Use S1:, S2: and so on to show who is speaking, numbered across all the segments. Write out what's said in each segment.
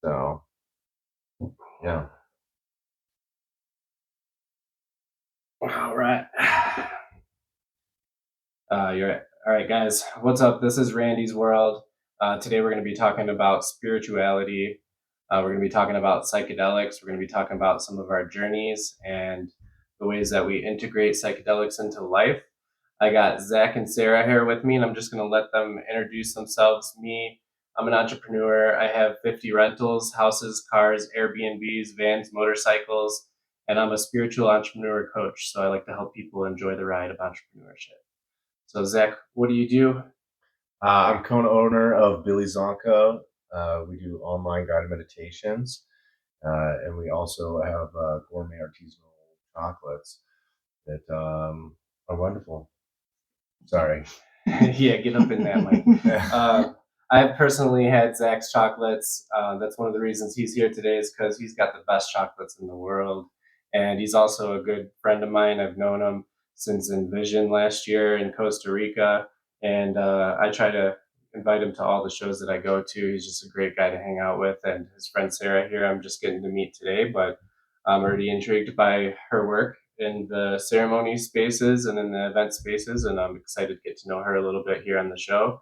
S1: So yeah.
S2: All right. You're all right, guys. What's up? This is Randy's World. Today we're going to be talking about spirituality. We're going to be talking about psychedelics. We're going to be talking about some of our journeys and the ways that we integrate psychedelics into life. I got Zach and Sarah here with me, and I'm just going to let them introduce themselves. I'm an entrepreneur. I have 50 rentals, houses, cars, Airbnbs, vans, motorcycles, and I'm a spiritual entrepreneur coach. So I like to help people enjoy the ride of entrepreneurship. So, Zach, what do you do?
S1: I'm co-owner of Billy Zonka. We do online guided meditations, and we also have gourmet artisanal chocolates that are wonderful. Sorry.
S2: Yeah, get up in that mic. I've personally had Zach's chocolates. That's one of the reasons he's here today is because he's got the best chocolates in the world. And he's also a good friend of mine. I've known him since Envision last year in Costa Rica. And I try to invite him to all the shows that I go to. He's just a great guy to hang out with. And his friend Sarah here, I'm just getting to meet today, but I'm already intrigued by her work in the ceremony spaces and in the event spaces, and I'm excited to get to know her a little bit here on the show.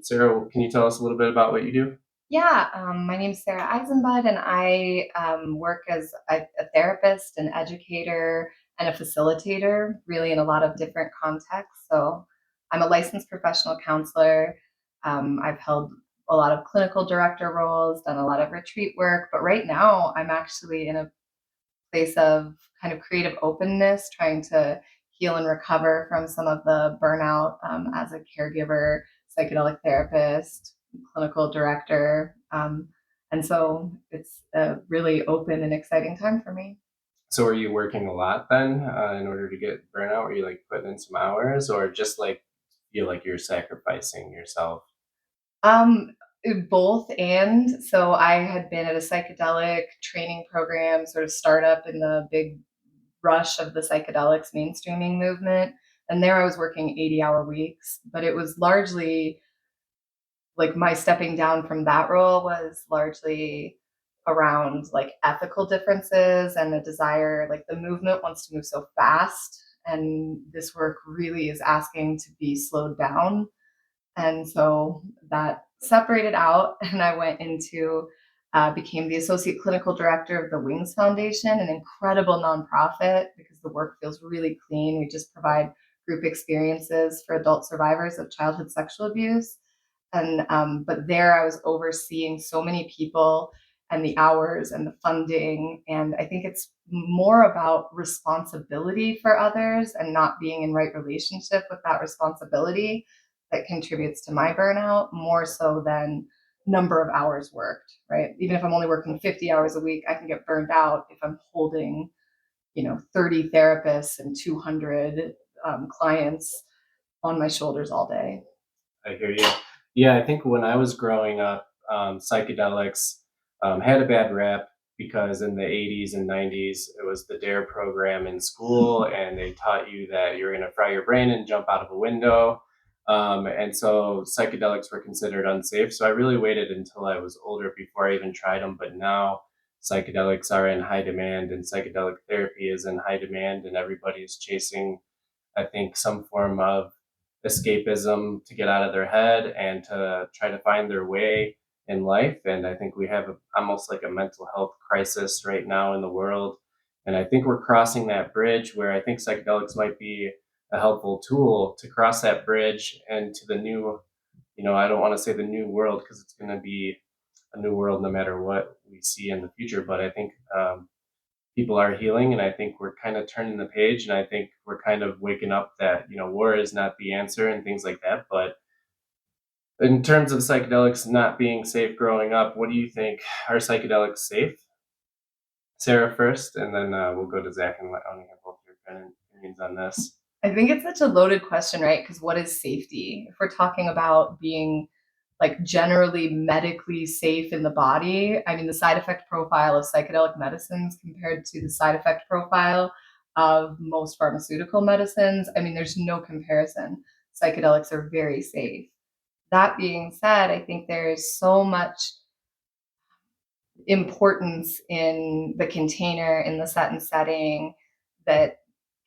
S2: Sarah, can you tell us a little bit about what you do?
S3: Yeah, my name is Sarah Eisenbud, and I work as a therapist, an educator, and a facilitator, really in a lot of different contexts. So I'm a licensed professional counselor. I've held a lot of clinical director roles, done a lot of retreat work, but right now I'm actually in a place of kind of creative openness, trying to heal and recover from some of the burnout as a caregiver, psychedelic therapist, clinical director. And so it's a really open and exciting time for me.
S2: So, are you working a lot then in order to get burnout? Are you like putting in some hours, or just like feel like you're sacrificing yourself?
S3: Um, Both and. So I had been at a psychedelic training program, sort of startup in the big rush of the psychedelics mainstreaming movement. And there I was working 80-hour weeks, but it was largely like my stepping down from that role was largely around like ethical differences and the desire, like the movement wants to move so fast. And this work really is asking to be slowed down. And so that separated out, and I went into became the associate clinical director of the Wings Foundation, an incredible nonprofit because the work feels really clean. We just provide group experiences for adult survivors of childhood sexual abuse. And but there I was overseeing so many people and the hours and the funding. And I think it's more about responsibility for others and not being in right relationship with that responsibility that contributes to my burnout more so than number of hours worked, right? Even if I'm only working 50 hours a week, I can get burned out if I'm holding, 30 therapists and 200 clients on my shoulders all day.
S2: I hear you. Yeah, I think when I was growing up, psychedelics had a bad rap because in the 80s and 90s, it was the DARE program in school, and they taught you that you're going to fry your brain and jump out of a window. And so psychedelics were considered unsafe. So I really waited until I was older before I even tried them. But now psychedelics are in high demand, and psychedelic therapy is in high demand, and everybody's chasing, I think, some form of escapism to get out of their head and to try to find their way in life. And I think we have almost like a mental health crisis right now in the world. And I think we're crossing that bridge where I think psychedelics might be a helpful tool to cross that bridge and to the new, I don't want to say the new world because it's going to be a new world no matter what we see in the future. But I think people are healing, and I think we're kind of turning the page, and I think we're kind of waking up that war is not the answer and things like that. But in terms of psychedelics not being safe growing up, what do you think? Are psychedelics safe? Sarah first, and then we'll go to Zach and let Oni have both your opinions on this.
S3: I think it's such a loaded question, right? Because what is safety? If we're talking about being like generally medically safe in the body, I mean, the side effect profile of psychedelic medicines compared to the side effect profile of most pharmaceutical medicines, I mean, there's no comparison. Psychedelics are very safe. That being said, I think there is so much importance in the container, in the set and setting, that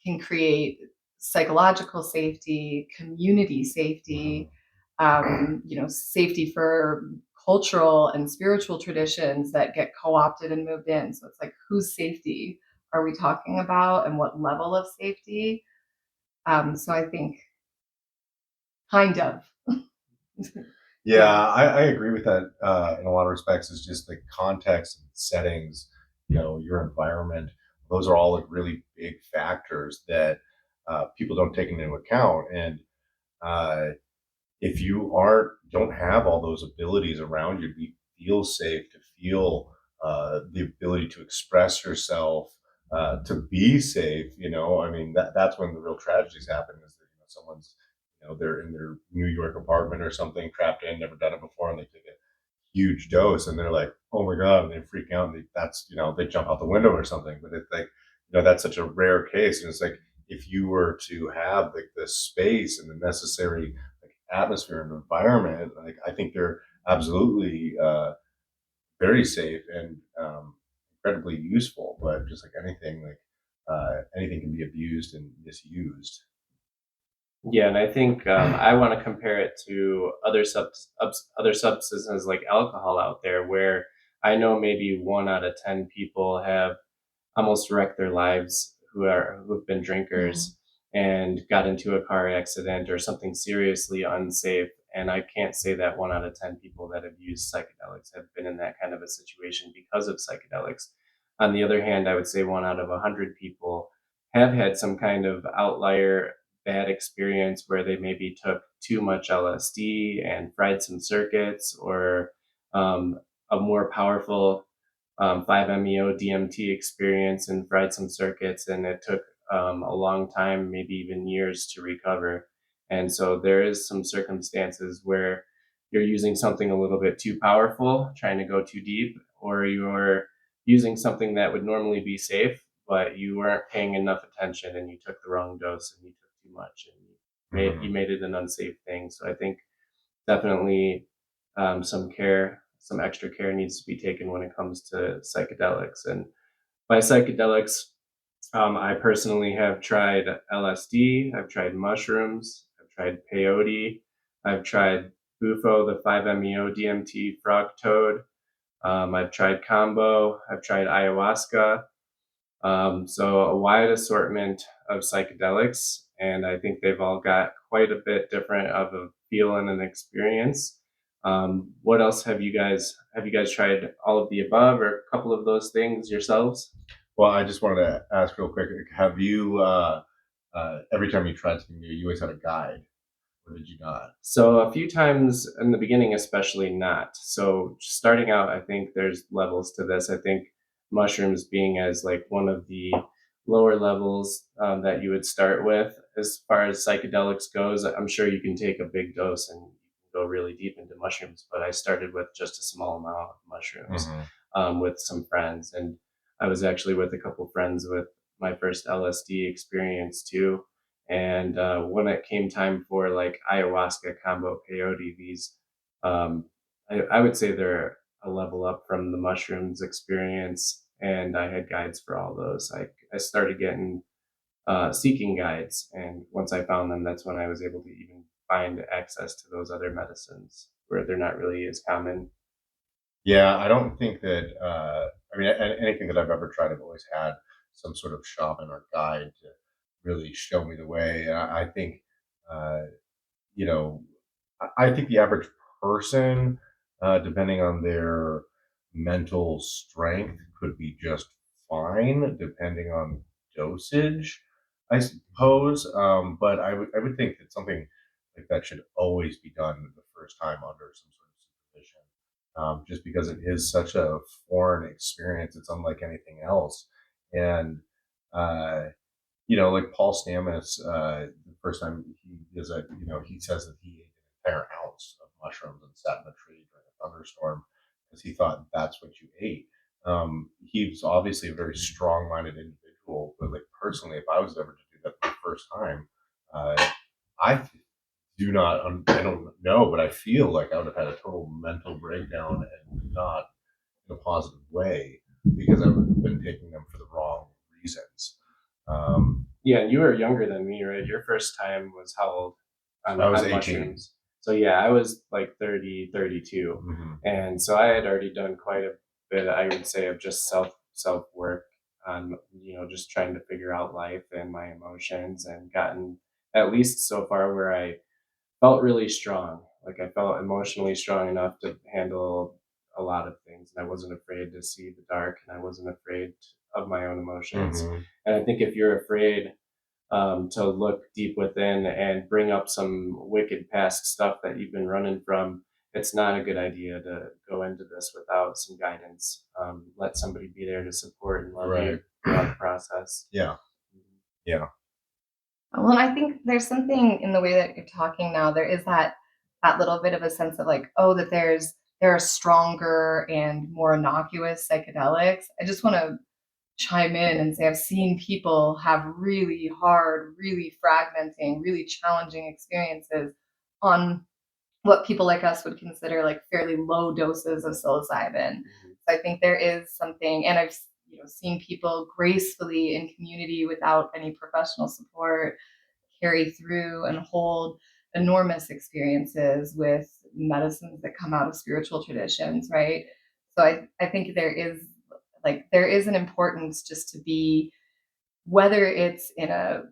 S3: can create psychological safety, community safety, safety for cultural and spiritual traditions that get co-opted and moved in. So it's like, whose safety are we talking about, and what level of safety? So I think kind of.
S1: Yeah, I agree with that in a lot of respects. Is just the context and settings, your environment. Those are all like really big factors that people don't take into account. And uh, if you don't have all those abilities around you to feel safe, to feel the ability to express yourself, to be safe, I mean, that's when the real tragedies happen. Is that someone's, they're in their New York apartment or something, trapped in, never done it before, and they take a huge dose, and they're like, "Oh my god!" and they freak out, and they jump out the window or something. But it's like, that's such a rare case, and it's like if you were to have like the space and the necessary atmosphere and environment, like I think they're absolutely very safe and incredibly useful. But just like anything, anything can be abused and misused.
S2: Yeah, and I think I want to compare it to other substances like alcohol out there, where I know maybe 1 out of 10 people have almost wrecked their lives who've been
S3: Mm.
S2: drinkers and got into a car accident or something seriously unsafe. And I can't say that 1 out of 10 people that have used psychedelics have been in that kind of a situation because of psychedelics. On the other hand, I would say 1 out of 100 people have had some kind of outlier bad experience where they maybe took too much LSD and fried some circuits, or a more powerful 5-MeO DMT experience and fried some circuits, and it took a long time, maybe even years, to recover. And so there is some circumstances where you're using something a little bit too powerful, trying to go too deep, or you're using something that would normally be safe, but you weren't paying enough attention and you took the wrong dose and you took too much and you
S1: Mhm.
S2: made it an unsafe thing. So I think definitely some extra care needs to be taken when it comes to psychedelics. And by psychedelics, I personally have tried LSD, I've tried mushrooms, I've tried peyote, I've tried bufo, the 5-MeO DMT frog toad. I've tried combo, I've tried ayahuasca. So a wide assortment of psychedelics, and I think they've all got quite a bit different of a feel and an experience. What else have you guys tried all of the above or a couple of those things yourselves?
S1: Well, I just wanted to ask real quick: have you every time you tried something new, you always had a guide, or did you not?
S2: So a few times in the beginning, especially not. So starting out, I think there's levels to this. I think mushrooms being as like one of the lower levels that you would start with. As far as psychedelics goes, I'm sure you can take a big dose and go really deep into mushrooms. But I started with just a small amount of mushrooms
S1: Hmm.
S2: with some friends, and I was actually with a couple friends with my first LSD experience too. And when it came time for like ayahuasca, combo, peyote, these, I would say they're a level up from the mushrooms experience. And I had guides for all those. I started getting seeking guides, and once I found them, that's when I was able to even find access to those other medicines where they're not really as common.
S1: Yeah, I don't think that. I mean, anything that I've ever tried, I've always had some sort of shaman or guide to really show me the way. And I think, uh, you know, I think the average person, depending on their mental strength, could be just fine, depending on dosage, I suppose. But I would think that something like that should always be done the first time under some sort of supervision, just because it is such a foreign experience. It's unlike anything else, and uh, like Paul Stamets, the first time he does a, he says that he ate an entire ounce of mushrooms and sat in a tree during a thunderstorm because he thought that's what you ate. He was obviously a very strong-minded individual, but like personally, if I was ever to do that for the first time, I I don't know, but I feel like I would have had a total mental breakdown and not in a positive way because I've been taking them for the wrong reasons.
S2: Yeah, and you were younger than me, right? Your first time was how old
S1: I was
S2: on
S1: 18.
S2: mushrooms? So yeah, I was like 30, 32.
S1: Mm-hmm.
S2: And so I had already done quite a bit, I would say, of just self work on, just trying to figure out life and my emotions, and gotten at least so far where I felt really strong. Like I felt emotionally strong enough to handle a lot of things, and I wasn't afraid to see the dark, and I wasn't afraid of my own emotions.
S1: Mm-hmm.
S2: And I think if you're afraid to look deep within and bring up some wicked past stuff that you've been running from, it's not a good idea to go into this without some guidance. Let somebody be there to support and love you
S1: Right.
S2: throughout the process.
S1: Yeah. Yeah.
S3: Well, I think there's something in the way that you're talking now. There is that little bit of a sense of like, oh, that there are stronger and more innocuous psychedelics. I just want to chime in and say I've seen people have really hard, really fragmenting, really challenging experiences on what people like us would consider like fairly low doses of psilocybin. So I think there is something, and I've seen people gracefully in community without any professional support carry through and hold enormous experiences with medicines that come out of spiritual traditions, right? So I think there is an importance just to be, whether it's in a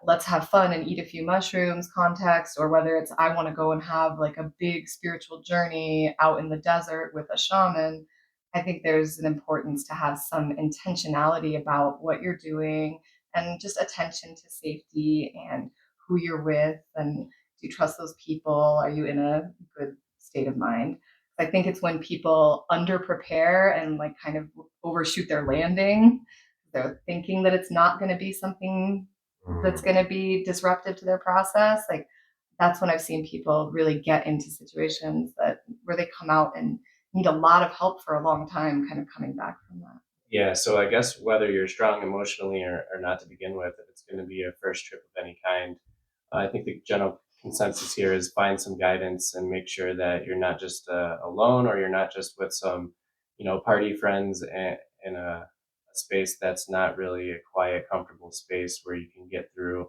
S3: let's have fun and eat a few mushrooms context, or whether it's I want to go and have like a big spiritual journey out in the desert with a shaman. I think there's an importance to have some intentionality about what you're doing, and just attention to safety and who you're with, and do you trust those people, are you in a good state of mind. I think it's when people under prepare and like kind of overshoot their landing, they're thinking that it's not going to be something that's
S1: Mm-hmm.
S3: going to be disruptive to their process. Like that's when I've seen people really get into situations that where they come out and need a lot of help for a long time, kind of coming back from that.
S2: Yeah, so I guess whether you're strong emotionally or not to begin with, if it's going to be a first trip of any kind, I think the general consensus here is find some guidance and make sure that you're not just alone, or you're not just with some, party friends in a space that's not really a quiet, comfortable space where you can get through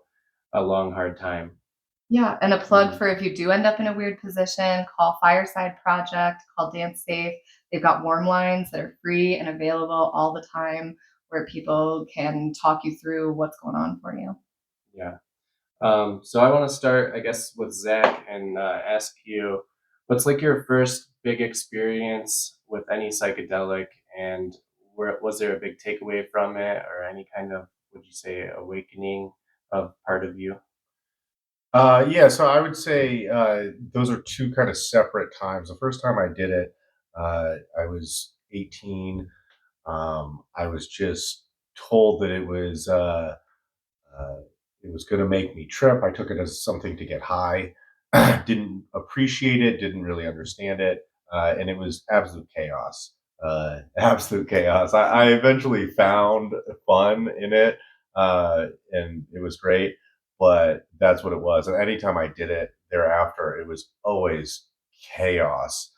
S2: a long, hard time.
S3: Yeah, and a plug for if you do end up in a weird position, call Fireside Project, call Dance Safe. They've got warm lines that are free and available all the time where people can talk you through what's going on for you.
S2: Yeah. So I want to start, I guess, with Zach and ask you, what's like your first big experience with any psychedelic, and where was there a big takeaway from it, or any kind of, would you say, awakening of part of you?
S1: Yeah, so I would say those are two kind of separate times. The first time I did it, I was 18. I was just told that uh, it was going to make me trip. I took it as something to get high. Didn't appreciate it. Didn't really understand it, and it was absolute chaos. Absolute chaos. I eventually found fun in it, and it was great. But that's what it was. And anytime I did it thereafter, it was always chaos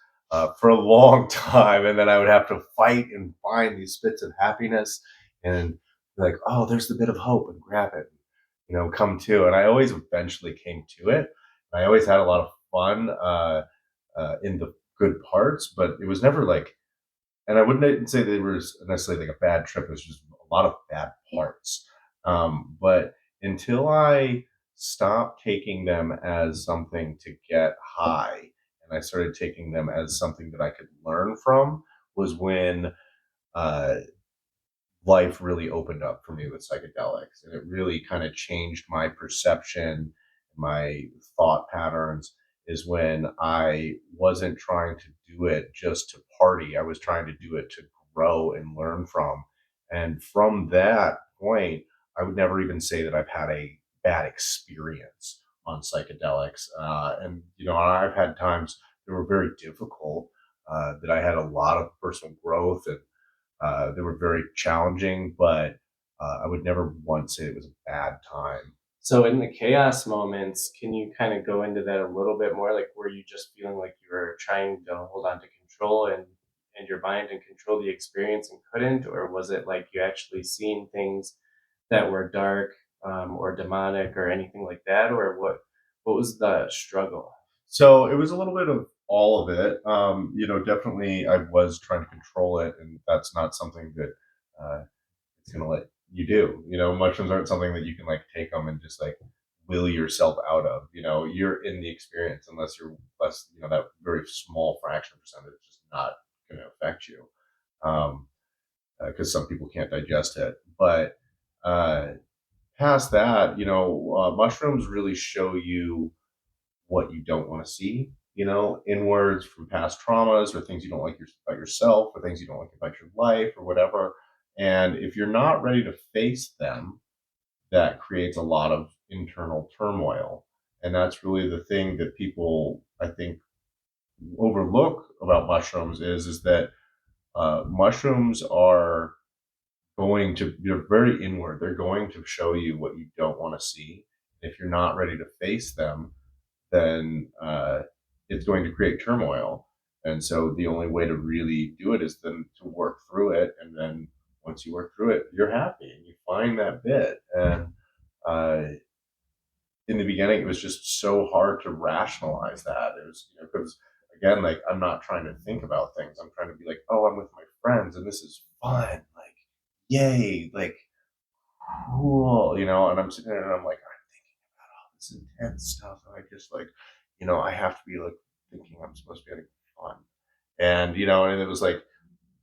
S1: for a long time. And then I would have to fight and find these bits of happiness and like, oh, there's the bit of hope and grab it, come to. And I always eventually came to it. I always had a lot of fun in the good parts, but it was never like, and I wouldn't say that it was necessarily like a bad trip. It was just a lot of bad parts. But until I stopped taking them as something to get high, and I started taking them as something that I could learn from, was when uh, life really opened up for me with psychedelics, and it really kind of changed my perception, my thought patterns. Is when I wasn't trying to do it just to party. I was trying to do it to grow and learn from. And from that point, I would never even say that I've had a bad experience on psychedelics. And I've had times that were very difficult, that I had a lot of personal growth, and they were very challenging, but I would never once say it was a bad time.
S2: So in the chaos moments, can you kind of go into that a little bit more? Like, were you just feeling like you were trying to hold on to control, in your mind and control the experience and couldn't, or was it like you actually seen things that were dark, or demonic or anything like that, or what was the struggle?
S1: So it was a little bit of all of it. Definitely I was trying to control it, and that's not something that it's gonna let you do. Mushrooms aren't something that you can like take them and just like will yourself out of. You're in the experience unless you're less. That very small fraction of percentage is just not going to affect you. Um, because some people can't digest it. But uh, past that, mushrooms really show you what you don't want to see. Inwards from past traumas or things you don't like about yourself or things you don't like about your life or whatever. And if you're not ready to face them, that creates a lot of internal turmoil. And that's really the thing that people, I think, overlook about mushrooms is that mushrooms are they're very inward. They're going to show you what you don't want to see. If you're not ready to face them, then it's going to create turmoil. And so the only way to really do it is then to work through it. And then once you work through it, you're happy and you find that bit. And uh, in the beginning, it was just so hard to rationalize that. It was, because again, like I'm not trying to think about things. I'm trying to be like, oh, I'm with my friends and this is fun. Like, yay, like cool, and I'm sitting there and I'm like, I'm thinking about all this intense stuff. And I just like, I have to be like thinking I'm supposed to be having fun. And it was like,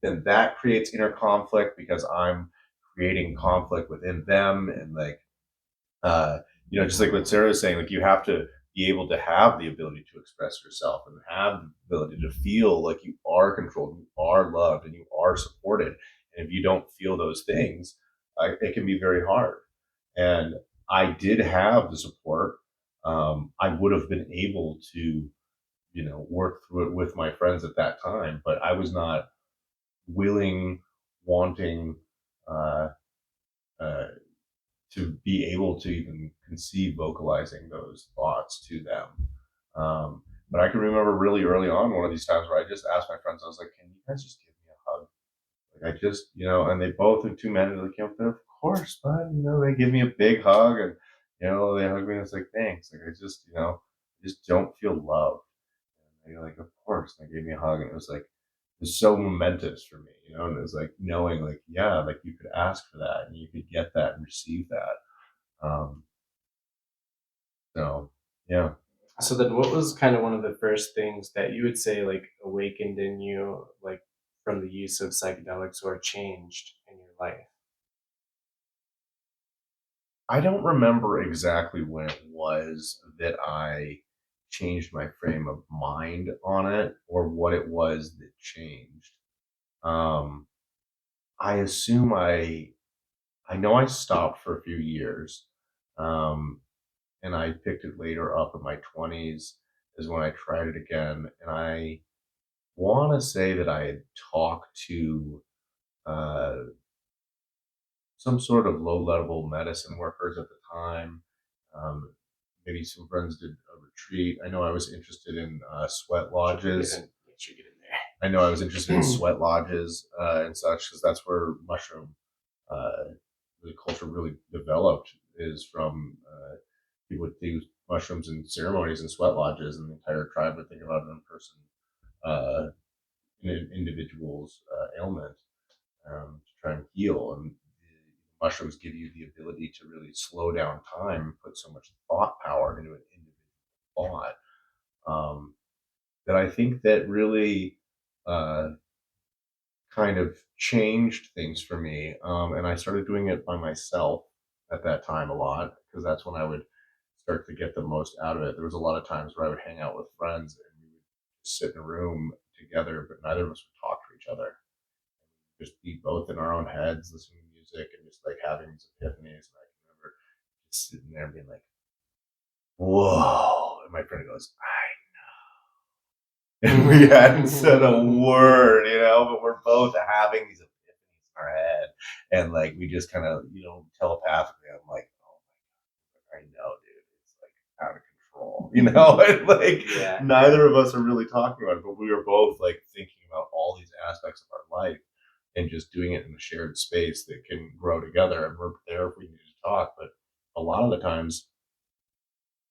S1: then that creates inner conflict because I'm creating conflict within them. And like, uh, just like what Sarah was saying, like you have to be able to have the ability to express yourself and have the ability to feel like you are controlled, you are loved, and you are supported. And if you don't feel those things, it can be very hard. And I did have the support. I would have been able to, work through it with my friends at that time, but I was not willing, wanting, uh, uh, to be able to even conceive vocalizing those thoughts to them. But I can remember really early on one of these times where I just asked my friends, I was like, can you guys just give me a hug? Like I just, and they both and two men are like, of course, bud. They give me a big hug and, they hug me and it's like, thanks. Like I just, just don't feel loved. And they're like, of course. And they gave me a hug and it was like, it was so momentous for me, and it was like knowing like, yeah, like you could ask for that and you could get that and receive that. Um, so yeah.
S2: So then what was kind of one of the first things that you would say like awakened in you, like from the use of psychedelics or changed in your life?
S1: I don't remember exactly when it was that I changed my frame of mind on it or what it was that changed. Um, I assume I know I stopped for a few years. Um, and I picked it later up in my 20s is when I tried it again. And I want to say that I had talked to uh, some sort of low level medicine workers at the time. Um, Maybe some friends did a retreat. I know I was interested in sweat lodges.
S2: Make sure you get in
S1: I know I was interested in sweat lodges and such because that's where mushroom uh, the culture really developed is from people would do mushrooms in ceremonies and sweat lodges, and the entire tribe would think about an in-person uh, individual's ailment to try and heal. And the mushrooms give you the ability to really slow down time and put so much thought power into an individual thought that I think that really uh, kind of changed things for me. And I started doing it by myself at that time a lot because that's when I would start to get the most out of it. There was a lot of times where I would hang out with friends and we would just sit in a room together, but neither of us would talk to each other. Just be both in our own heads, listening to music and just like having these epiphanies. And I can remember just sitting there and being like, whoa. And my friend goes, and we hadn't said a word, but we're both having these epiphanies in our head. And like we just kind of, telepathically, I'm like, oh my God, I know, dude, it's like out of control, you know? And like
S2: Yeah.
S1: neither of us are really talking about it, but we were both like thinking about all these aspects of our life and just doing it in a shared space that can grow together. And we're there if we need to talk. But a lot of the times,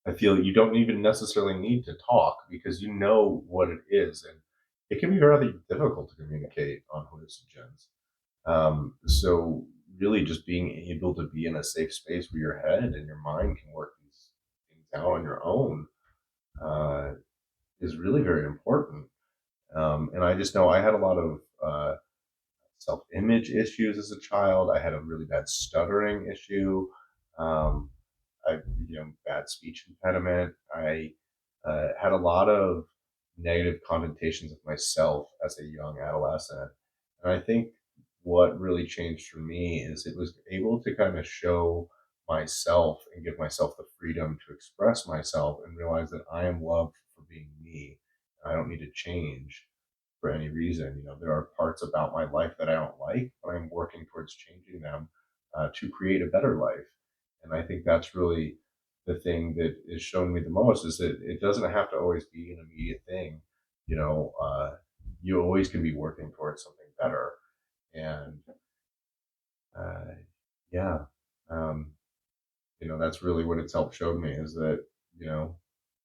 S1: I feel you don't even necessarily need to talk because you know what it is. And it can be very difficult to communicate on hallucinogens. So really just being able to be in a safe space where your head and your mind can work these things out on your own uh, is really very important. And I just know I had a lot of self-image issues as a child. I had a really bad stuttering issue. Um, I, bad speech impediment. I had a lot of negative connotations of myself as a young adolescent. And I think what really changed for me is it was able to kind of show myself and give myself the freedom to express myself and realize that I am loved for being me. I don't need to change for any reason. There are parts about my life that I don't like, but I'm working towards changing them to create a better life. And I think that's really the thing that is shown me the most is that it doesn't have to always be an immediate thing. You know, you always can be working towards something better. And uh, yeah, um, that's really what it's helped show me is that, you know,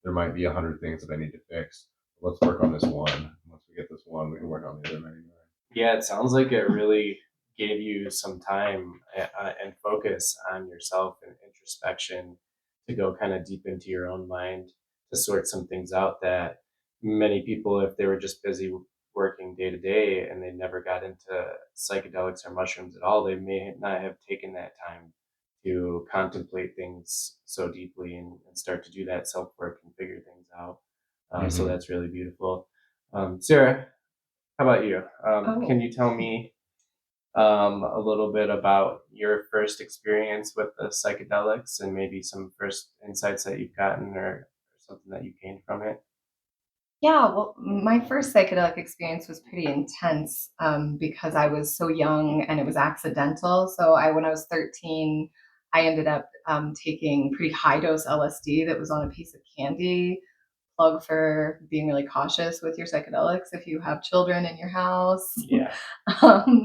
S1: there might be 100 things that I need to fix. Let's work on this one. Once we get this one, we can work on the other 99.
S2: Yeah, it sounds like it really gave you some time and focus on yourself and introspection to go kind of deep into your own mind to sort some things out that many people, if they were just busy working day to day and they never got into psychedelics or mushrooms at all, they may not have taken that time to contemplate things so deeply and start to do that self work and figure things out. So
S1: Mm-hmm.
S2: that's really beautiful. Sarah, how about you? Can
S3: Oh.
S2: you tell me a little bit about your first experience with the psychedelics and maybe some first insights that you've gotten or something that you gained from it?
S3: Yeah, well, my first psychedelic experience was pretty intense because I was so young and it was accidental. When I was 13, I ended up taking pretty high dose LSD that was on a piece of candy. Plug for being really cautious with your psychedelics if you have children in your house.
S2: Yeah,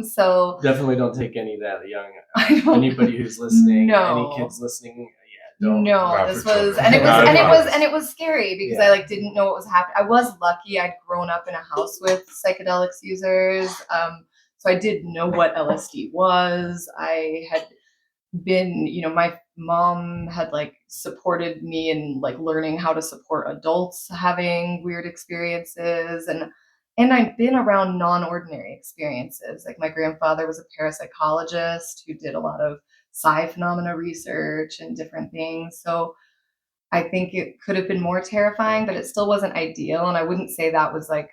S3: So
S2: definitely don't take any that young.
S3: I don't
S2: Anybody who's listening, any
S3: know.
S2: kids listening, yeah, don't.
S3: No,
S1: Not
S3: this
S1: for
S3: was,
S1: children.
S3: and it was,
S1: Not
S3: and it
S1: at
S3: was,
S1: all.
S3: and it was scary because I
S2: Yeah.
S3: like didn't know what was happening. I was lucky; I'd grown up in a house with psychedelics users, so I did know what LSD was. I had been, my mom had like supported me in like learning how to support adults having weird experiences, and I'd been around non-ordinary experiences. Like my grandfather was a parapsychologist who did a lot of psi phenomena research and different things. So I think it could have been more terrifying, but it still wasn't ideal. And I wouldn't say that was like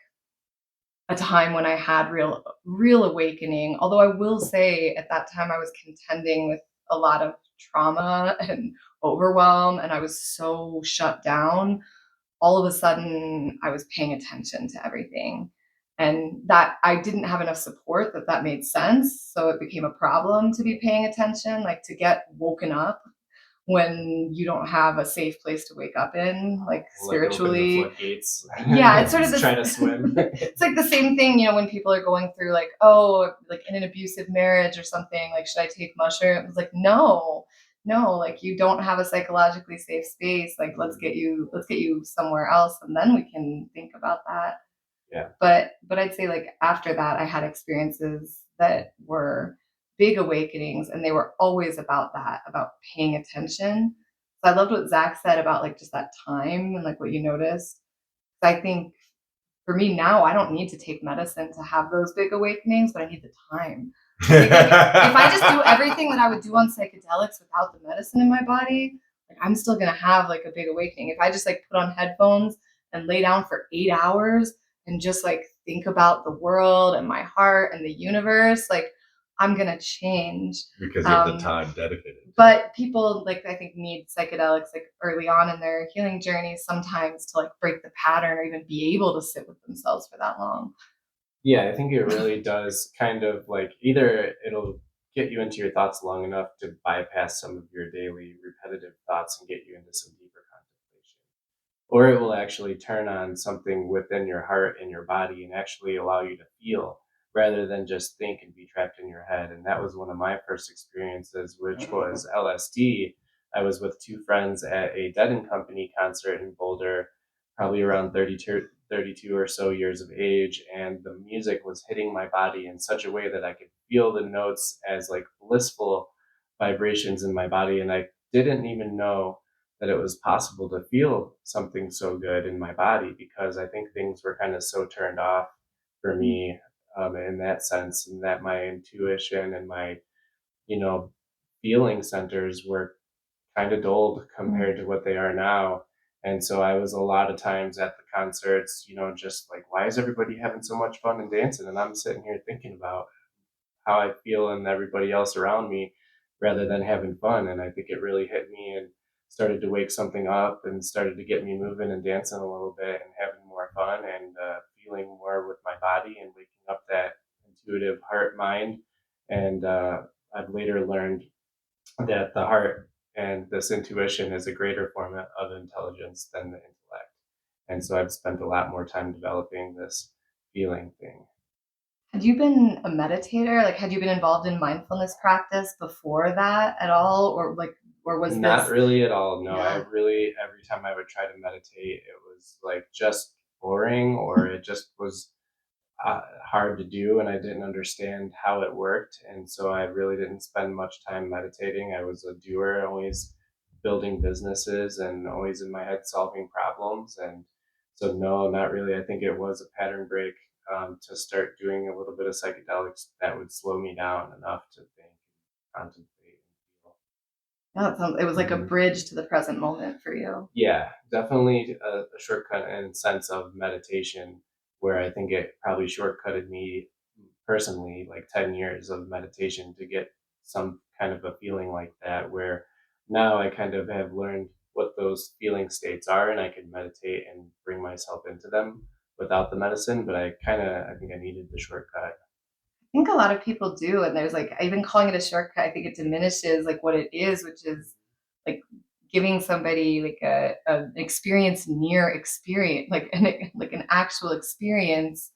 S3: a time when I had real awakening. Although I will say at that time I was contending with a lot of trauma and overwhelm, and I was so shut down. All of a sudden, I was paying attention to everything, and that I didn't have enough support that made sense. So it became a problem to be paying attention, like to get woken up when you don't have a safe place to wake up in, like
S2: Like open the
S3: spiritually.
S2: floodgates.
S3: Yeah, it's sort of
S2: Just
S3: this.
S2: try to swim.
S3: It's like the same thing, when people are going through like, oh, like in an abusive marriage or something, like, should I take mushrooms? It's like, no, no, like you don't have a psychologically safe space. Like, let's get you somewhere else, and then we can think about that.
S2: Yeah.
S3: But I'd say like after that, I had experiences that were big awakenings, and they were always about that, about paying attention. So I loved what Zach said about like just that time and like what you noticed. I think for me now, I don't need to take medicine to have those big awakenings, but I need the time. I think like if I just do everything that I would do on psychedelics without the medicine in my body, like I'm still gonna have like a big awakening. If I just like put on headphones and lay down for 8 hours and just like think about the world and my heart and the universe, like I'm gonna change.
S1: Because you have the time dedicated.
S3: But people like I think need psychedelics like early on in their healing journeys sometimes to like break the pattern or even be able to sit with themselves for that long.
S2: Yeah, I think it really does kind of like either it'll get you into your thoughts long enough to bypass some of your daily repetitive thoughts and get you into some deeper contemplation. or it will actually turn on something within your heart and your body and actually allow you to feel rather than just think and be trapped in your head. And that was one of my first experiences, which was LSD. I was with two friends at a Dead and Company concert in Boulder, probably around 32 or so years of age, and the music was hitting my body in such a way that I could feel the notes as like blissful vibrations in my body. And I didn't even know that it was possible to feel something so good in my body, because I think things were kind of so turned off for me, in that sense, and that my intuition and my, you know, feeling centers were kind of dulled compared to what they are now. And so I was a lot of times at the concerts, just like, why is everybody having so much fun and dancing? And I'm sitting here thinking about how I feel and everybody else around me rather than having fun. And I think it really hit me and started to wake something up and started to get me moving and dancing a little bit and having more fun and feeling more with my body and waking up that intuitive heart mind. And I've later learned that the heart and this intuition is a greater form of intelligence than the intellect. And so I've spent a lot more time developing this feeling thing.
S3: Had you been a meditator? Like, had you been involved in mindfulness practice before that at all? Or was
S2: Not
S3: this,
S2: really at all. No, I
S3: yeah.
S2: really, every time I would try to meditate, it was like just boring, or it just was hard to do, and I didn't understand how it worked. And so I really didn't spend much time meditating. I was a doer, always building businesses and always in my head solving problems. And so, no, not really. I think it was a pattern break, to start doing a little bit of psychedelics that would slow me down enough to think and contemplate and feel.
S3: Yeah, it was like a
S1: Mhm.
S3: bridge to the present moment for you.
S2: Yeah, definitely a shortcut in sense of meditation, where I think it probably shortcutted me personally like 10 years of meditation to get some kind of a feeling like that, where now I kind of have learned what those feeling states are and I can meditate and bring myself into them without the medicine. But I think I needed the shortcut.
S3: I think a lot of people do, and there's like even calling it a shortcut, I think it diminishes like what it is, which is like giving somebody like an experience near experience, like an actual experience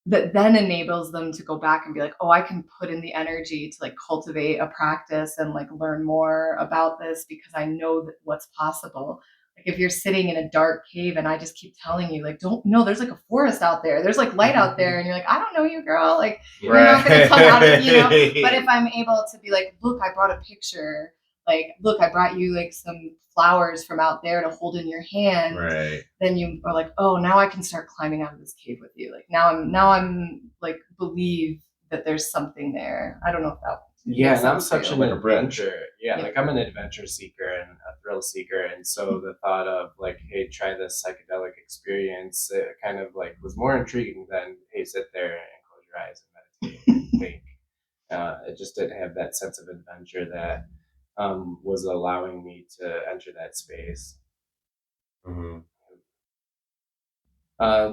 S3: that then enables them to go back and be like, oh, I can put in the energy to like cultivate a practice and like learn more about this because I know that what's possible. Like if you're sitting in a dark cave and I just keep telling you, like, don't no, there's like a forest out there, there's like light out there, and you're like, I don't know you, girl. Like you're not gonna come out of, But if I'm able to be like, look, I brought a picture, like, look, I brought you like some flowers from out there to hold in your hand,
S1: Right.
S3: then you are like, oh, now I can start climbing out of this cave with you. Like now I'm like believe that there's something there. I don't know if that
S2: Yeah,
S3: makes
S2: and I'm
S3: sense for
S2: such
S3: you.
S2: an
S1: Like a bridge.
S2: adventure. Yeah,
S3: Yeah.
S2: like I'm an adventure seeker and a thrill seeker, and so the thought of like, hey, try this psychedelic experience, it kind of like was more intriguing than hey, sit there and close your eyes and meditate and think. It just didn't have that sense of adventure that was allowing me to enter that space.
S1: Mhm.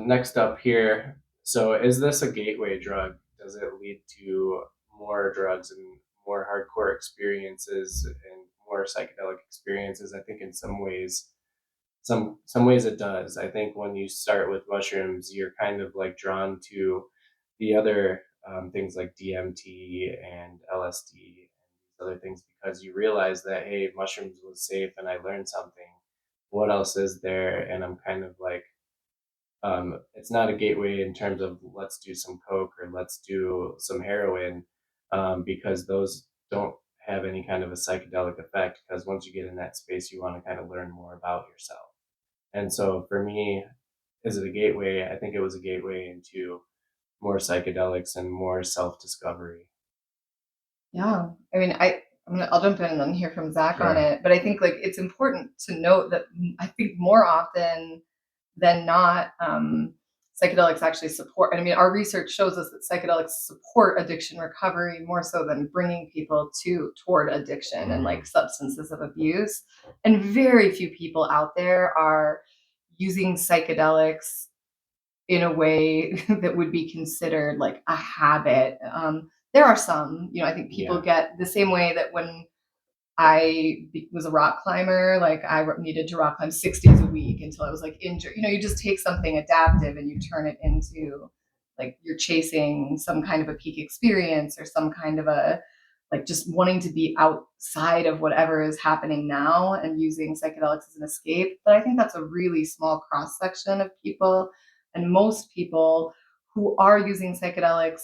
S2: Next up here, so is this a gateway drug? Does it lead to more drugs and more hardcore experiences and more psychedelic experiences? I think in some ways, some ways it does. I think when you start with mushrooms, you're kind of like drawn to the other things like DMT and LSD and other things, because you realize that hey, mushrooms was safe and I learned something. What else is there? And I'm kind of like, it's not a gateway in terms of let's do some coke or let's do some heroin, because those don't have any kind of a psychedelic effect, because once you get in that space you want to kind of learn more about yourself. And so for me, is it a gateway? I think it was a gateway into more psychedelics and more self-discovery.
S3: Yeah. I mean, I'll jump in and then hear from Zach on
S1: Sure.
S3: it. But I think like it's important to note that I think more often than not, psychedelics actually support. And I mean, our research shows us that psychedelics support addiction recovery more so than bringing people toward addiction and like
S1: Mhm.
S3: substances of abuse. And very few people out there are using psychedelics in a way that would be considered like a habit. There are some, I think people
S2: Yeah.
S3: get the same way that when was a rock climber. Like I needed to rock climb 6 days a week until I was like injured. You just take something adaptive and you turn it into like you're chasing some kind of a peak experience or some kind of a like just wanting to be outside of whatever is happening now and using psychedelics as an escape. But I think that's a really small cross section of people. And most people who are using psychedelics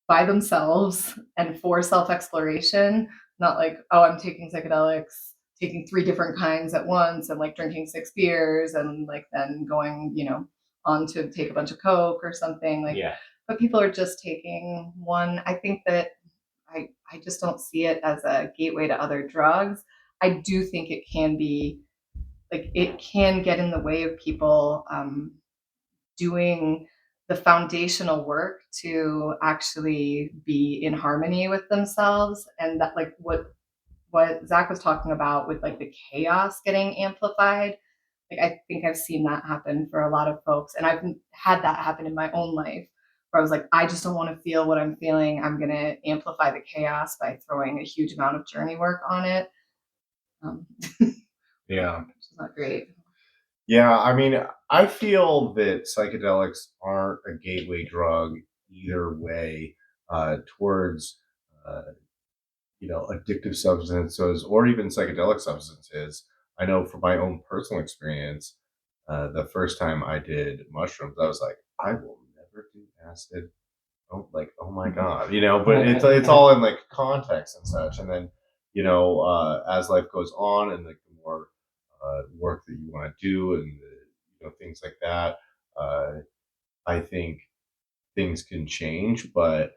S3: by themselves and for self exploration, not like, oh, I'm taking psychedelics, taking 3 different kinds at once and like drinking 6 beers and like then going, on to take a bunch of Coke or something. Like,
S2: Yeah.
S3: but people are just taking one. I think that I just don't see it as a gateway to other drugs. I do think it can be like it can get in the way of people doing the foundational work to actually be in harmony with themselves, and that like what Zach was talking about with like the chaos getting amplified. Like I think I've seen that happen for a lot of folks, and I've had that happen in my own life where I was like, I just don't want to feel what I'm feeling. I'm gonna amplify the chaos by throwing a huge amount of journey work on it.
S1: Yeah.
S3: Which is not great.
S1: Yeah, I mean, I feel that psychedelics aren't a gateway drug either way towards, uh, addictive substances or even psychedelic substances. I know from my own personal experience, the first time I did mushrooms, I was like, I will never do acid. Oh, like, oh my God, but it's all in like context and such. And then, as life goes on and like the more work that you want to do and things like that, uh, I think things can change. But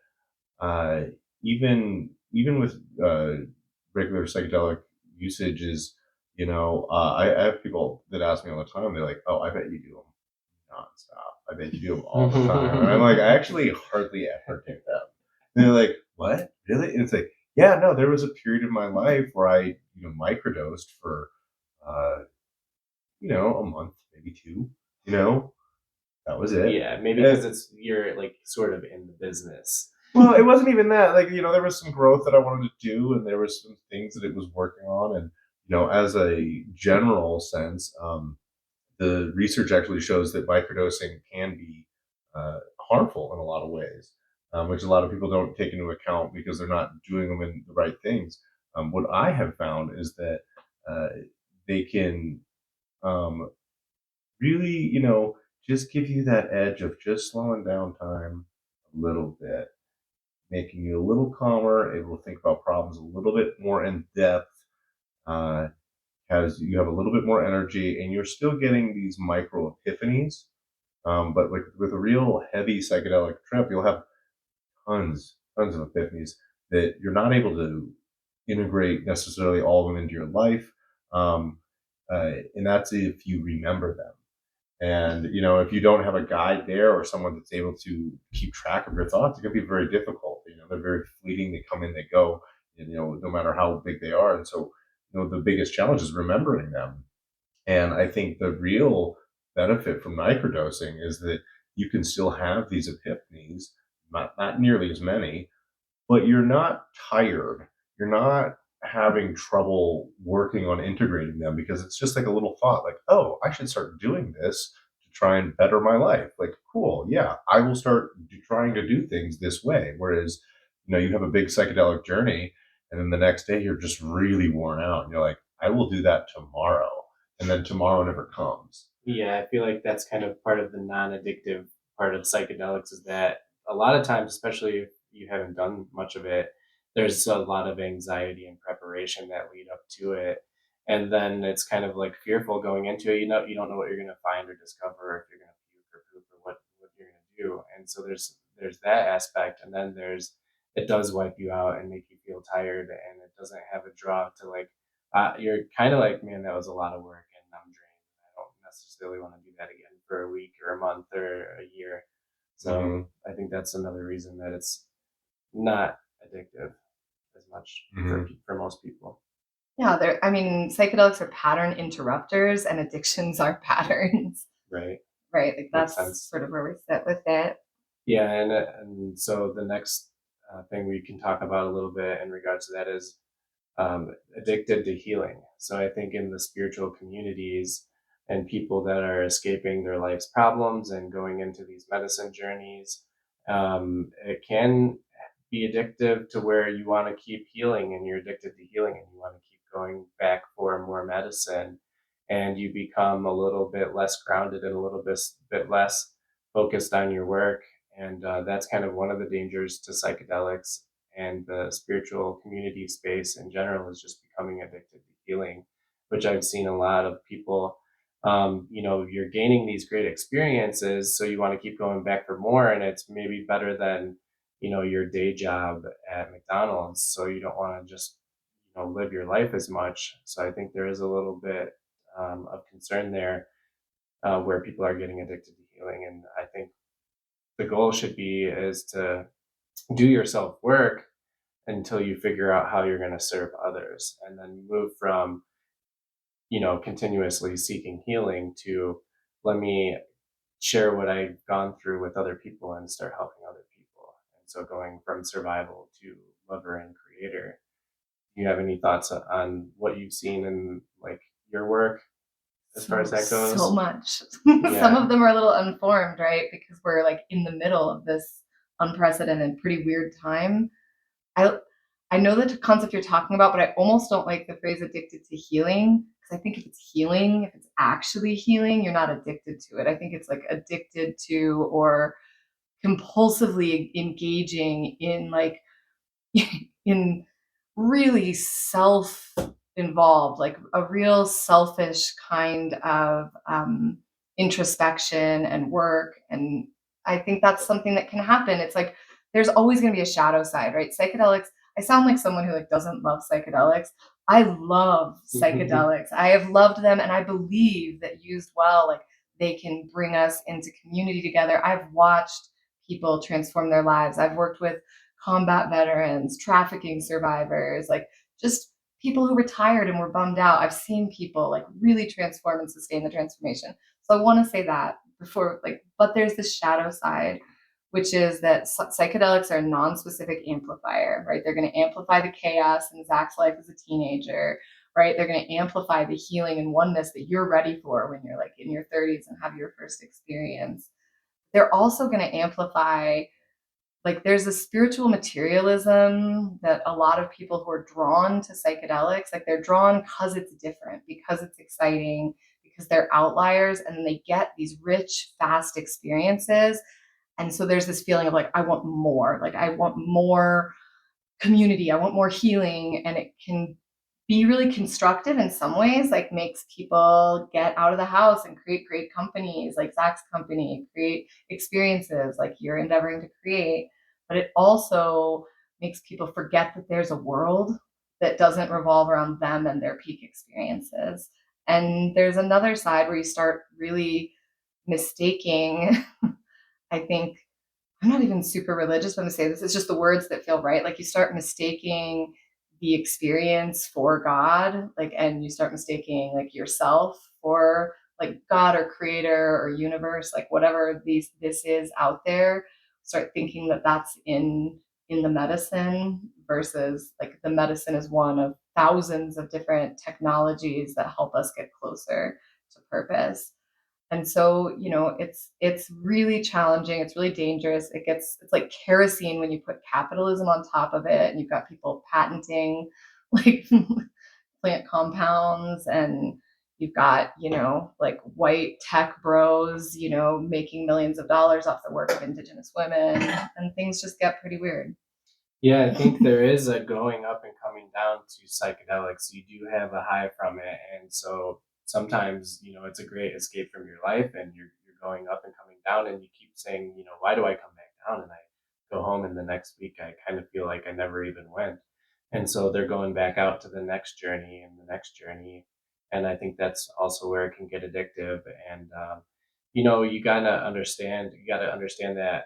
S1: uh, even with regular psychedelic usage is, I have people that ask me all the time. They're like, "Oh, I bet you do them nonstop. I bet you do them all the time." And I'm like, "I actually hardly ever do them." And they're like, "What? Really?" And it's like, "Yeah, no. There was a period of my life where I, microdosed for, uh, a month, maybe two. That was it."
S2: Yeah, maybe because you're like sort of in the business.
S1: Well, it wasn't even that. Like, there was some growth that I wanted to do, and there was some things that it was working on. And, as a general sense, the research actually shows that microdosing can be harmful in a lot of ways, which a lot of people don't take into account because they're not doing them in the right things. What I have found is that uh, they can um, really, just give you that edge of just slowing down time a little bit, making you a little calmer, able to think about problems a little bit more in depth, uh, as you have a little bit more energy, and you're still getting these micro epiphanies. But like with a real heavy psychedelic trip, you'll have tons of epiphanies that you're not able to integrate necessarily all of them into your life. Um, and that's if you remember them. And if you don't have a guide there or someone that's able to keep track of your thoughts, it can be very difficult. They're very fleeting. They come in, they go. And, no matter how big they are. And so, the biggest challenge is remembering them. And I think the real benefit from microdosing is that you can still have these epiphanies, not nearly as many, but you're not tired. You're not having trouble working on integrating them because it's just like a little thought like, oh, I should start doing this to try and better my life. Like, cool. Yeah, I will start trying to do things this way. Whereas, you have a big psychedelic journey and then the next day you're just really worn out and you're like, I will do that tomorrow. And then tomorrow never comes.
S2: Yeah, I feel like that's kind of part of the non-addictive part of psychedelics is that a lot of times, especially if you haven't done much of it, there's a lot of anxiety and preparation that lead up to it. And then it's kind of like fearful going into it. You don't know what you're gonna find or discover, or if you're gonna puke or poop or what you're gonna do. And so there's that aspect, and then there's it does wipe you out and make you feel tired, and it doesn't have a draw to like you're kind of like, man, that was a lot of work, and I'm drained. I don't necessarily want to do that again for a week or a month or a year. So I think that's another reason that it's not addictive as much for most people.
S3: Yeah, I mean, psychedelics are pattern interrupters and addictions are patterns.
S2: Right.
S3: Right. Like that's sort of where we sit with it.
S2: Yeah. And so the next thing we can talk about a little bit in regards to that is addicted to healing. So I think in the spiritual communities and people that are escaping their life's problems and going into these medicine journeys, it can be addictive to where you want to keep healing and you're addicted to healing and you want to keep going back for more medicine, and you become a little bit less grounded and a little bit less focused on your work. And that's kind of one of the dangers to psychedelics and the spiritual community space in general, is just becoming addicted to healing, which I've seen a lot of people. You're gaining these great experiences, so you want to keep going back for more, and it's maybe better than your day job at McDonald's. So you don't want to just live your life as much. So I think there is a little bit of concern there, where people are getting addicted to healing, and I think the goal should be is to do your self work until you figure out how you're going to serve others, and then move from continuously seeking healing to, let me share what I've gone through with other people and start helping other people. And so going from survival to lover and creator. Do you have any thoughts on what you've seen in like your work as far as that goes?
S3: So much.
S2: Yeah.
S3: Some of them are a little unformed, right? Because we're like in the middle of this unprecedented, pretty weird time. I know the concept you're talking about, but I almost don't like the phrase addicted to healing, because I think if it's healing, if it's actually healing, you're not addicted to it. I think it's like addicted to or compulsively engaging in like in really self involved, like a real selfish kind of introspection and work. And I think that's something that can happen. It's like there's always going to be a shadow side, right? Psychedelics. I sound like someone who like doesn't love psychedelics. I love psychedelics. I have loved them, and I believe that used well, like they can bring us into community together. I've watched people transform their lives. I've worked with combat veterans, trafficking survivors, like just people who retired and were bummed out. I've seen people like really transform and sustain the transformation. So I want to say that before, like, but there's this shadow side, which is that psychedelics are a non-specific amplifier, right? They're going to amplify the chaos in Zach's life as a teenager, right? They're going to amplify the healing and oneness that you're ready for when you're like in your 30s and have your first experience. They're also going to amplify, like there's a spiritual materialism that a lot of people who are drawn to psychedelics, like they're drawn because it's different, because it's exciting, because they're outliers, and they get these rich, fast experiences. And so there's this feeling of like, I want more, like I want more community, I want more healing. And it can be really constructive in some ways, like makes people get out of the house and create great companies like Zach's company, create experiences like you're endeavoring to create. But it also makes people forget that there's a world that doesn't revolve around them and their peak experiences. And there's another side where you start really mistaking, I think, I'm not even super religious when I say this. It's just the words that feel right. Like you start mistaking the experience for God, like, and you start mistaking like yourself for like God or creator or universe, like whatever this is out there. Start thinking that that's in the medicine, versus like the medicine is one of thousands of different technologies that help us get closer to purpose. And so, it's really challenging, it's really dangerous. It's like kerosene when you put capitalism on top of it, and you've got people patenting like plant compounds, and you've got, like white tech bros, making millions of dollars off the work of indigenous women, and things just get pretty weird.
S2: Yeah, I think there is a going up and coming down to psychedelics. You do have a high from it, and so sometimes it's a great escape from your life, and you're going up and coming down, and you keep saying, why do I come back down? And I go home, and the next week I kind of feel like I never even went, and so they're going back out to the next journey and the next journey, and I think that's also where it can get addictive. And you got to understand that.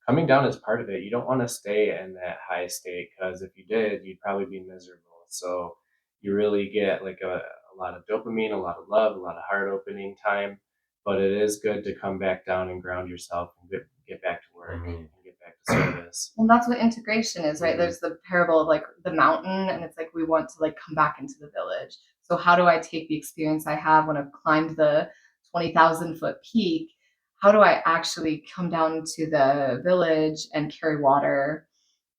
S2: Coming down is part of it. You don't want to stay in that high state, because if you did, you'd probably be miserable. So you really get like a lot of dopamine, a lot of love, a lot of heart opening time. But it is good to come back down and ground yourself and get back to work
S1: Mhm.
S2: and get back to service.
S3: Well, that's what integration is, right?
S2: Mhm.
S3: There's the parable of like the mountain, and it's like we want to like come back into the village. So how do I take the experience I have when I've climbed the 20,000-foot peak? How do I actually come down to the village and carry water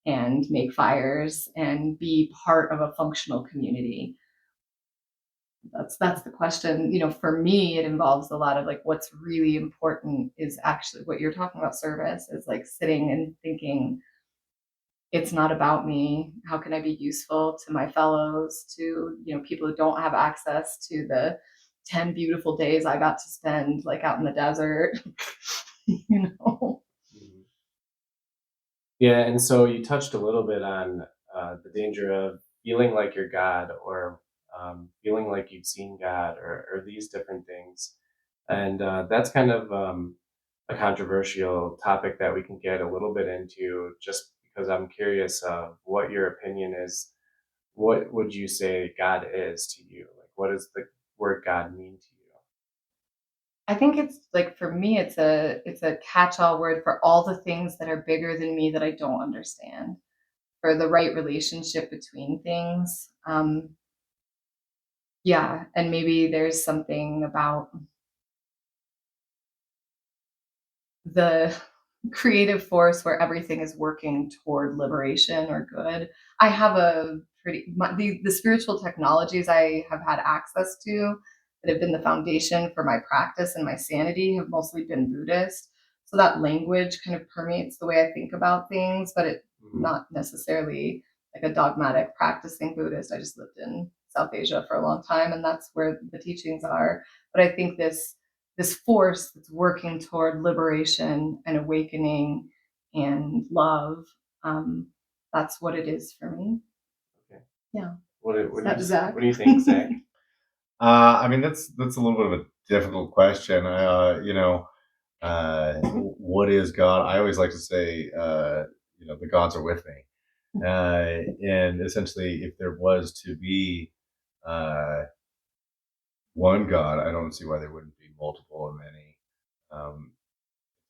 S3: and make fires and be part of a functional community? That's the question. For me, it involves a lot of like what's really important is actually what you're talking about service is like sitting and thinking it's not about me. How can I be useful to my fellows, to, people who don't have access to the 10 beautiful days I got to spend like out in the desert, you know?
S2: Mhm. Yeah, and so you touched a little bit on the danger of feeling like you're God, or feeling like you've seen God, or these different things. And that's kind of a controversial topic that we can get a little bit into, just because I'm curious of what your opinion is. What would you say God is to you? Like, what does the word God mean to you?
S3: I think it's like for me, it's a catch-all word for all the things that are bigger than me that I don't understand, for the right relationship between things. Yeah, and maybe there's something about the creative force where everything is working toward liberation or good. I have a the spiritual technologies I have had access to that have been the foundation for my practice and my sanity have mostly been Buddhist. So that language kind of permeates the way I think about things, but it
S2: Mhm.
S3: not necessarily like a dogmatic practicing Buddhist. I just lived in South Asia for a long time, and that's where the teachings are. But I think this force that's working toward liberation and awakening and love. Um, that's what it is for me.
S2: Okay.
S3: Yeah.
S2: What do you
S3: That Zach?
S2: what do you think, Zach?
S1: I mean, that's a little bit of a difficult question. What is God? I always like to say, the gods are with me. And essentially, if there was to be uh, one God, I don't see why there wouldn't be multiple or many. Um,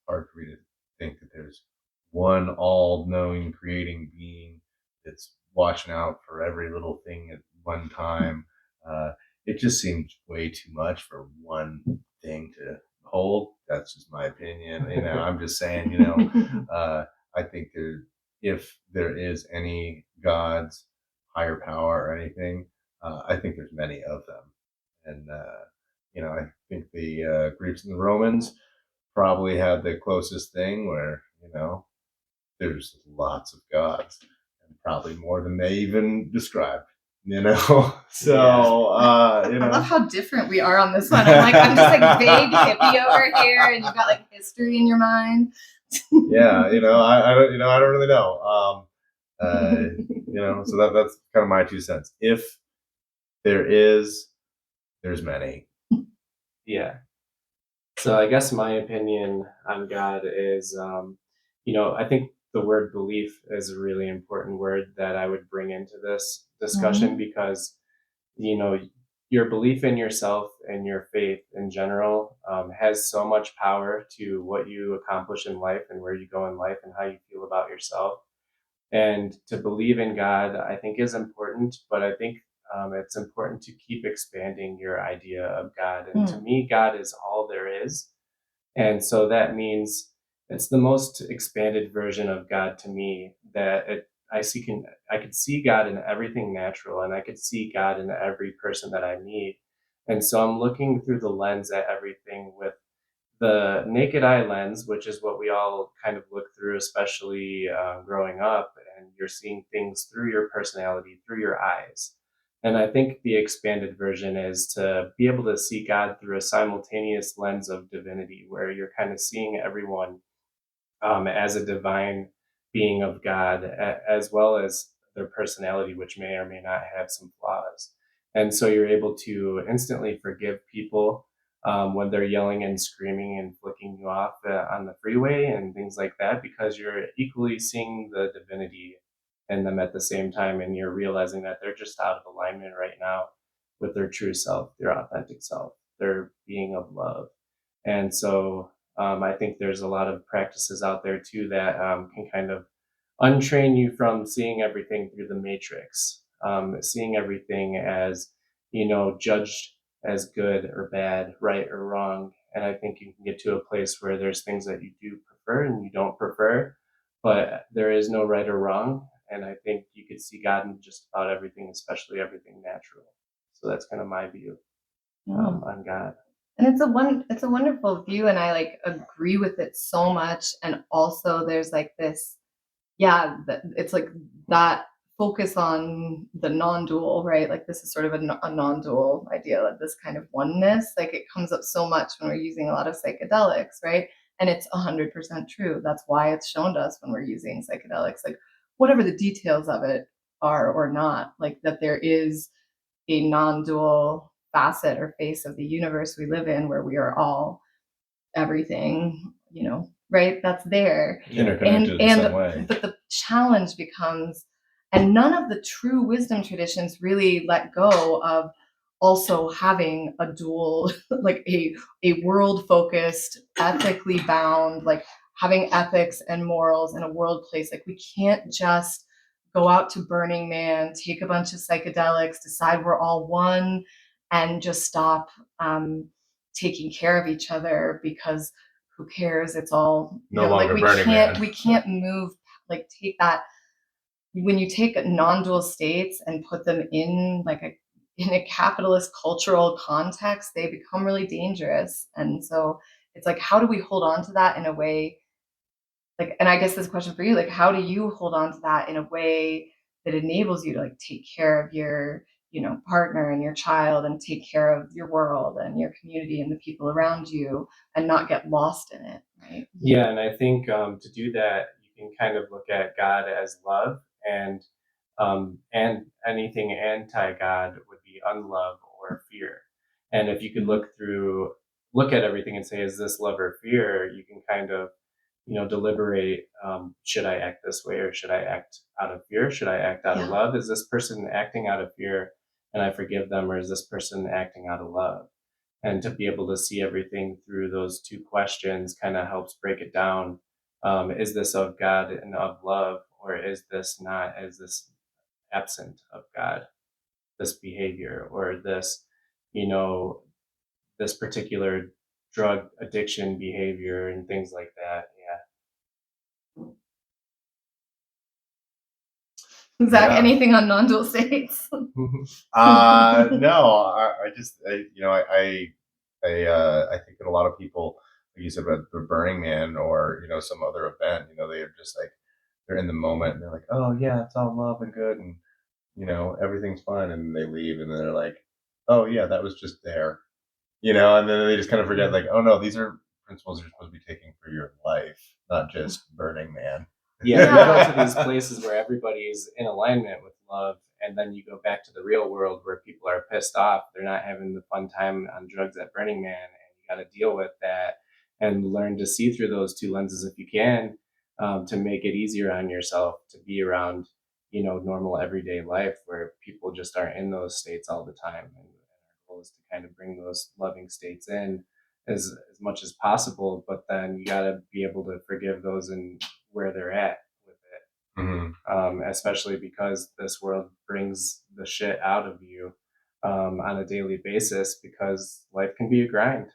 S1: hard for me to think that there's one all-knowing, creating being that's watching out for every little thing at one time. Uh, it just seems way too much for one thing to hold. That's just my opinion. I'm just saying. I think if there is any gods, higher power, or anything, I think there's many of them, and I think the Greeks and the Romans probably had the closest thing where, there's lots of gods and probably more than they even described. So,
S3: I love how different we are on this one. I'm just like vague hippie over here, and you've got like history in your mind.
S1: yeah, I don't really know. So that's kind of my 2 cents. If there is, there's many.
S2: Yeah. So I guess my opinion on God is, I think the word belief is a really important word that I would bring into this discussion,
S3: Mhm.
S2: because, you know, your belief in yourself and your faith in general has so much power to what you accomplish in life and where you go in life and how you feel about yourself. And to believe in God, I think, is important, but I think it's important to keep expanding your idea of God. And to
S3: Mm.
S2: me, God is all there is. And so that means it's the most expanded version of God to me, that I could see God in everything natural, and I could see God in every person that I meet. And so I'm looking through the lens at everything with the naked eye lens, which is what we all kind of look through, especially growing up, and you're seeing things through your personality, through your eyes. And I think the expanded version is to be able to see God through a simultaneous lens of divinity, where you're kind of seeing everyone as a divine being of God, as well as their personality, which may or may not have some flaws. And so you're able to instantly forgive people when they're yelling and screaming and flicking you off on the freeway and things like that, because you're equally seeing the divinity in them at the same time, and you're realizing that they're just out of alignment right now with their true self, their authentic self, their being of love. And so I think there's a lot of practices out there too that can kind of untrain you from seeing everything through the matrix, seeing everything as, judged as good or bad, right or wrong. And I think you can get to a place where there's things that you do prefer and you don't prefer, but there is no right or wrong. And I think you could see God in just about everything, especially everything natural. So that's kind of my view on God.
S3: And it's a wonderful view, and I like agree with it so much. And also there's like this, it's like that focus on the non-dual, right? Like this is sort of a non-dual idea, like this kind of oneness. Like it comes up so much when we're using a lot of psychedelics, right? And it's 100% true. That's why it's shown to us when we're using psychedelics, like whatever the details of it are or not, like that there is a non-dual facet or face of the universe we live in where we are all everything, right? That's there.
S1: Interconnected in some way.
S3: But the challenge becomes, and none of the true wisdom traditions really let go of also having a dual, like a world focused, ethically bound, like having ethics and morals in a world place. Like we can't just go out to Burning Man, take a bunch of psychedelics, decide we're all one, and just stop taking care of each other because who cares? It's all
S1: No longer Burning Man.
S3: We can't move, like take that, when you take non-dual states and put them in in a capitalist cultural context, they become really dangerous. And so it's like, how do we hold on to that in a way, like, and I guess this question for you, like, how do you hold on to that in a way that enables you to like take care of your, partner and your child, and take care of your world and your community and the people around you, and not get lost in it, right?
S2: Yeah, and I think to do that, you can kind of look at God as love, and anything anti-God would be unlove or fear. And if you could look at everything and say, is this love or fear? You can kind of, deliberate. Should I act this way, or should I act out of fear? Should I act out of love? Is this person acting out of fear, and I forgive them, or is this person acting out of love? And to be able to see everything through those two questions kind of helps break it down. Is this of God and of love, or is this not? Is this absent of God, this behavior, or this, you know, this particular drug addiction behavior and things like that?
S3: Zach, anything on non-dual states?
S1: No, I just, I think that a lot of people, like you said about the Burning Man or some other event, they're just like they're in the moment and they're like, oh yeah, it's all love and good and everything's fine, and they leave and then they're like, oh yeah, that was just there, and then they just kind of forget like, oh no, these are principles you're supposed to be taking for your life, not just Burning Man.
S2: Yeah, you go to these places where everybody's in alignment with love, and then you go back to the real world where people are pissed off. They're not having the fun time on drugs at Burning Man, and you got to deal with that and learn to see through those two lenses if you can, to make it easier on yourself to be around, normal everyday life where people just aren't in those states all the time. And our goal is to kind of bring those loving states in as much as possible, but then you got to be able to forgive those and where they're at with it. Especially because this world brings the shit out of you on a daily basis, because life can be a grind.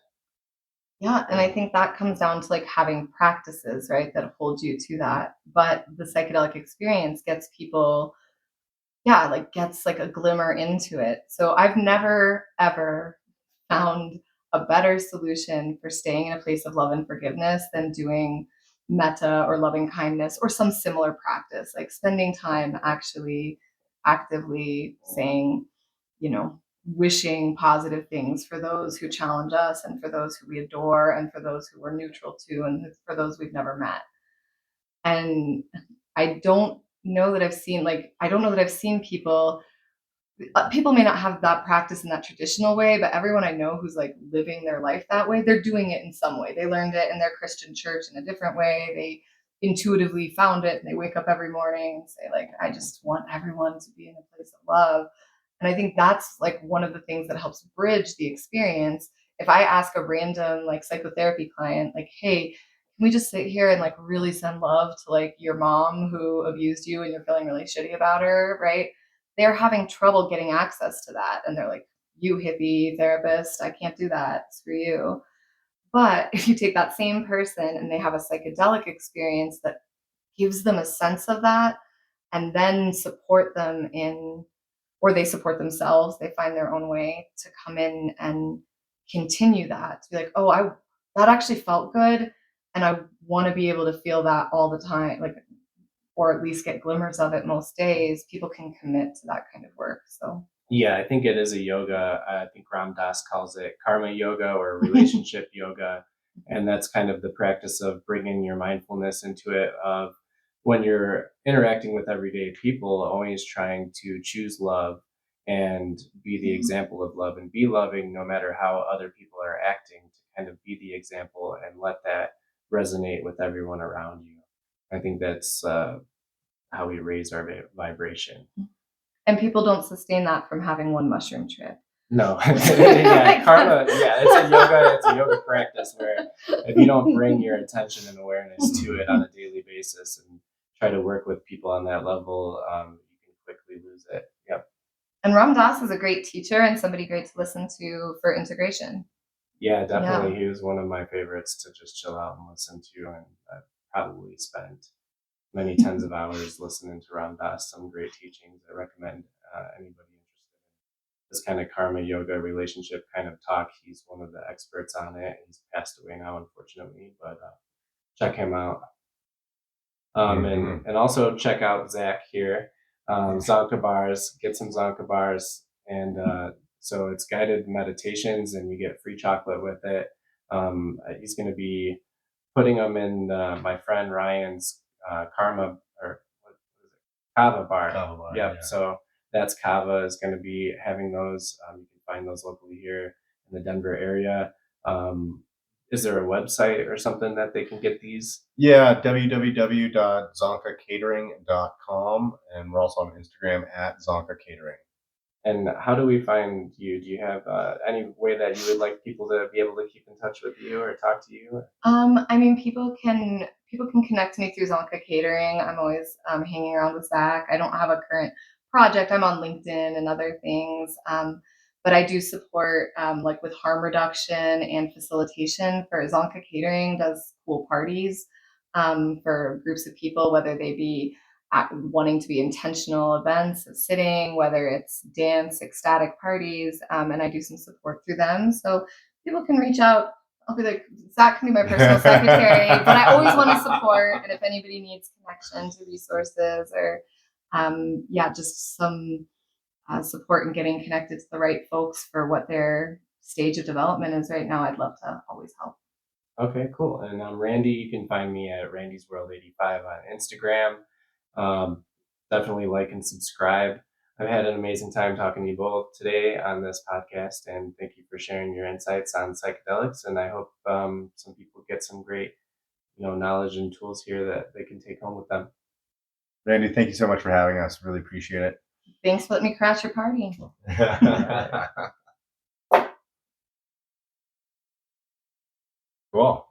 S3: Yeah, and I think that comes down to like having practices, right, that hold you to that. But the psychedelic experience gets people, gets like a glimmer into it. So I've never ever found a better solution for staying in a place of love and forgiveness than doing metta or loving kindness or some similar practice, like spending time actually actively saying, wishing positive things for those who challenge us, and for those who we adore, and for those who we're neutral to, and for those we've never met. And I don't know that I've seen people may not have that practice in that traditional way, but everyone I know who's like living their life that way, they're doing it in some way. They learned it in their Christian church in a different way. They intuitively found it, and they wake up every morning and say like, I just want everyone to be in a place of love. And I think that's like one of the things that helps bridge the experience. if I ask a random like psychotherapy client, like, hey, can we just sit here and like really send love to like your mom who abused you and you're feeling really shitty about her, right? They're having trouble getting access to that. And they're like, you hippie therapist, I can't do that. Screw you. But if you take that same person and they have a psychedelic experience that gives them a sense of that and then support them in, or they support themselves, they find their own way to come in and continue that, to be like, oh, that actually felt good, and I want to be able to feel that all the time, like, or at least get glimmers of it most days. People can commit to that kind of work. So
S2: Yeah, I think it is a yoga. I think Ram Dass calls it karma yoga or relationship yoga. And that's kind of the practice of bringing your mindfulness into it, of when you're interacting with everyday people, always trying to choose love and be the example of love and be loving no matter how other people are acting, to kind of be the example and let that resonate with everyone around you. I think that's how we raise our vibration.
S3: and people don't sustain that from having one mushroom trip.
S2: No, yeah, karma. Yeah, it's a yoga practice where if you don't bring your attention and awareness to it on a daily basis and try to work with people on that level, you can quickly lose it. Yep.
S3: And Ram Dass is a great teacher and somebody great to listen to for integration.
S2: Yeah, definitely.
S3: Yeah.
S2: He was one of my favorites to just chill out and listen to, and I've probably spent many tens of hours listening to Ram Dass. Some great teachings. I recommend anybody interested in this kind of karma yoga relationship kind of talk. He's one of the experts on it. He's passed away now, unfortunately, but check him out. And also check out Zach here. Zonka bars, get some Zonka bars. And so it's guided meditations and you get free chocolate with it. He's going to be putting them in my friend Ryan's Karma, or what is it? Kava bar.
S1: Kava bar,
S2: Yep.
S1: yeah.
S2: So that's Kava is going to be having those. You can find those locally here in the Denver area. Is there a website or something that they can get these?
S1: Yeah, www.zonkacatering.com, and we're also on Instagram at Zonka Catering.
S2: And how do we find you? Do you have any way that you would like people to be able to keep in touch with you or talk to you?
S3: I mean, people can connect to me through Zonka Catering. I'm always hanging around with Zach. I don't have a current project. I'm on LinkedIn and other things, but I do support like with harm reduction and facilitation. For Zonka Catering does cool parties for groups of people, whether they be wanting to be intentional events, sitting, whether it's dance, ecstatic parties, and I do some support through them. So people can reach out. I'll be like, Zach can be my personal secretary, but I always want to support. And if anybody needs connection to resources or, just some support in getting connected to the right folks for what their stage of development is right now, I'd love to always help.
S2: Okay, cool. And Randy, you can find me at Randy's World 85 on Instagram. Definitely like and subscribe. I've had an amazing time talking to you both today on this podcast, and thank you for sharing your insights on psychedelics. And I hope some people get some great, knowledge and tools here that they can take home with them.
S1: Randy, thank you so much for having us. Really appreciate it.
S3: Thanks for letting me crash your party.
S1: Cool.